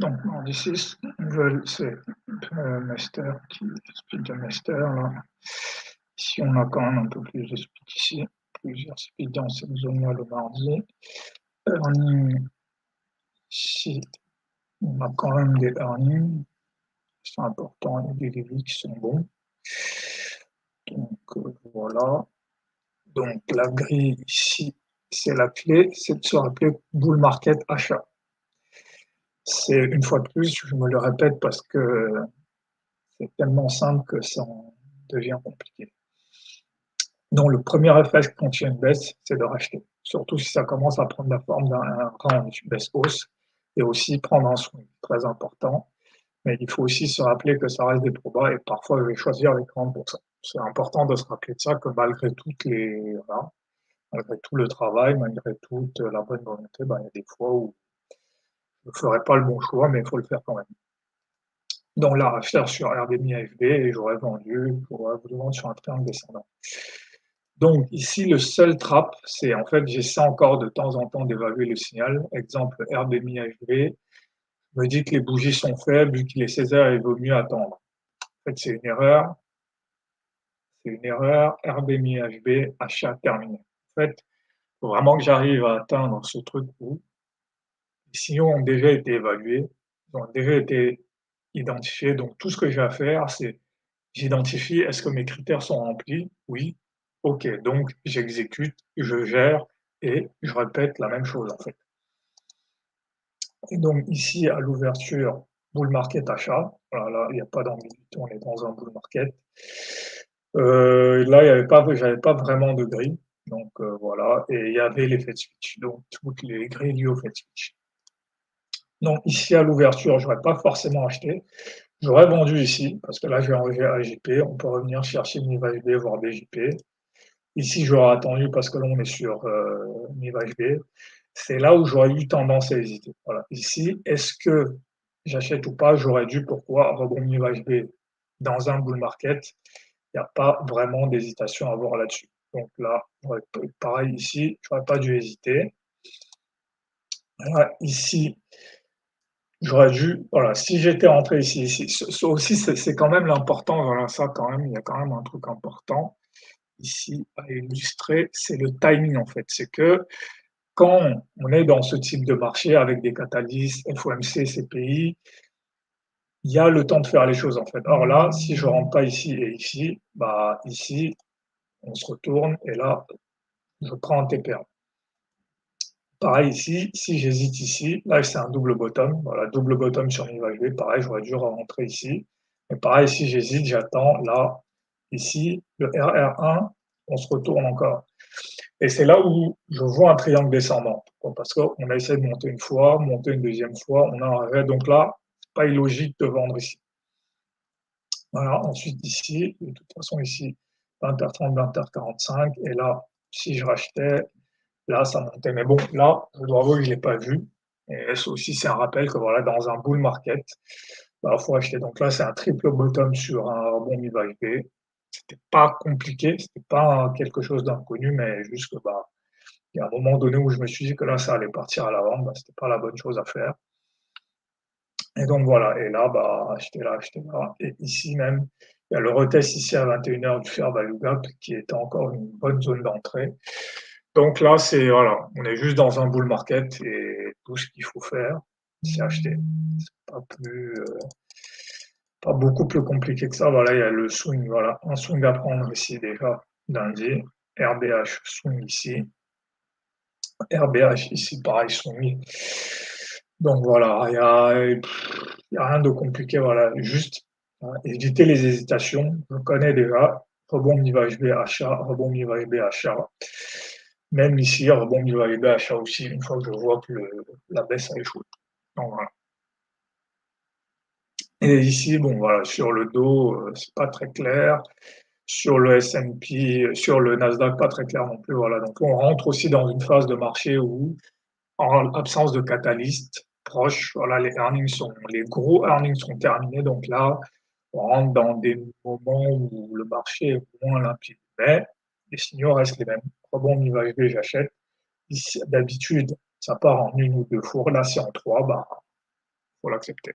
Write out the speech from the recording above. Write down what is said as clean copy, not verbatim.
Donc mardi 6, c'est Mester qui speed de Mester là. Ici on a quand même un peu plus de speed ici, plusieurs speeds dans cette zone-là le mardi. Earning, ici on a quand même des earnings, c'est important, et des débits qui sont bons. Donc voilà. Donc la grille ici, c'est la clé, c'est de se rappeler bull market achat. C'est une fois de plus, je me le répète parce que c'est tellement simple que ça en devient compliqué. Donc le premier réflexe quand il y a une baisse, c'est de racheter. Surtout si ça commence à prendre la forme d'un range baisse-hausse et aussi prendre un swing, très important. Mais il faut aussi se rappeler que ça reste des trop bas et parfois je vais choisir les 30%. C'est important de se rappeler de ça, que malgré toutes les, voilà, malgré tout le travail, malgré toute la bonne volonté, ben, il y a des fois où je ne ferai pas le bon choix, mais il faut le faire quand même. Donc la recherche sur RDMI AFB et j'aurais vendu pour vous vendre sur un triangle descendant. Donc ici, le seul trap, c'est en fait, j'essaie encore de temps en temps d'évaluer le signal. Exemple, RDMI HV, me dit que les bougies sont faibles, vu qu'il est 16 heures, il vaut mieux attendre. En fait, c'est une erreur. C'est une erreur. RDMI HB, achat terminé. En fait, il faut vraiment que j'arrive à atteindre ce truc où les signaux ont déjà été évalués, ont déjà été identifiés. Donc tout ce que j'ai à faire, c'est j'identifie, est-ce que mes critères sont remplis? Oui. OK, donc j'exécute, je gère et je répète la même chose en fait. Et donc ici à l'ouverture, bull market achat. Voilà, là, il n'y a pas d'ambiguïté, on est dans un bull market. Là, j'avais pas vraiment de grille. Donc voilà, et il y avait l'effet de switch, donc toutes les grilles liées au fait de switch. Donc ici à l'ouverture, je n'aurais pas forcément acheté. J'aurais vendu ici, parce que là j'ai enlevé AJP, on peut revenir chercher MIVAJB, voire BJP. Ici, j'aurais attendu parce que là, on est sur MIVAJB. C'est là où j'aurais eu tendance à hésiter. Voilà. Ici, est-ce que j'achète ou pas? J'aurais dû, pourquoi? Rebond MIVAJB dans un bull market, il n'y a pas vraiment d'hésitation à avoir là-dessus. Donc là, pareil ici, je n'aurais pas dû hésiter. Voilà, ici, j'aurais dû, voilà, si j'étais rentré ici, ça aussi, c'est quand même l'important, voilà, ça quand même, il y a quand même un truc important ici à illustrer, c'est le timing en fait. C'est que quand on est dans ce type de marché avec des catalystes, FOMC, CPI, il y a le temps de faire les choses en fait. Or là, si je rentre pas ici et ici, bah ici, on se retourne et là, je prends un TPA. Pareil ici, si j'hésite ici, là c'est un double bottom, voilà, double bottom sur MIVAJB, pareil, j'aurais dû rentrer ici. Mais pareil, si j'hésite, j'attends là, ici, le RR1, on se retourne encore. Et c'est là où je vois un triangle descendant. Parce qu'on a essayé de monter une fois, monter une deuxième fois, on a un arrêt. Donc là, c'est pas illogique de vendre ici. Voilà, ensuite ici, de toute façon ici, 20h30, 20h45. Et là, si je rachetais, là, ça montait. Mais bon, là, je dois avouer que je ne l'ai pas vu. Et ça aussi, c'est un rappel que voilà, dans un bull market, bah, faut acheter. Donc là, c'est un triple bottom sur un rebond mi-validé. C'était pas compliqué, c'était pas quelque chose d'inconnu, mais juste que bah, il y a un moment donné où je me suis dit que là, ça allait partir à la vente, bah, c'était pas la bonne chose à faire. Et donc voilà, et là, bah, acheter là, acheter là. Et ici même, il y a le retest ici à 21h du fair value gap qui était encore une bonne zone d'entrée. Donc là, c'est voilà, on est juste dans un bull market et tout ce qu'il faut faire, c'est acheter. C'est pas beaucoup plus compliqué que ça. Voilà, il y a le swing, voilà, un swing à prendre ici déjà, lundi. RBH swing ici. RBH ici, pareil, swing. Donc voilà, y a rien de compliqué, voilà, juste éviter les hésitations. Je connais déjà, rebond MIVAJB achat, rebond MIVAJB achat. Même ici, rebond MIVAJB achat aussi, une fois que je vois que la baisse a échoué. Donc voilà. Et ici, bon voilà, sur le dos, c'est pas très clair. Sur le S&P, sur le Nasdaq, pas très clair non plus. Voilà. Donc on rentre aussi dans une phase de marché où, en absence de catalyste proche, voilà, les gros earnings sont terminés. Donc là, on rentre dans des moments où le marché est moins limpide. Mais les signaux restent les mêmes. Rebond mi-validé, j'achète. D'habitude, ça part en une ou deux fois. Là, c'est en trois. Bah, faut l'accepter.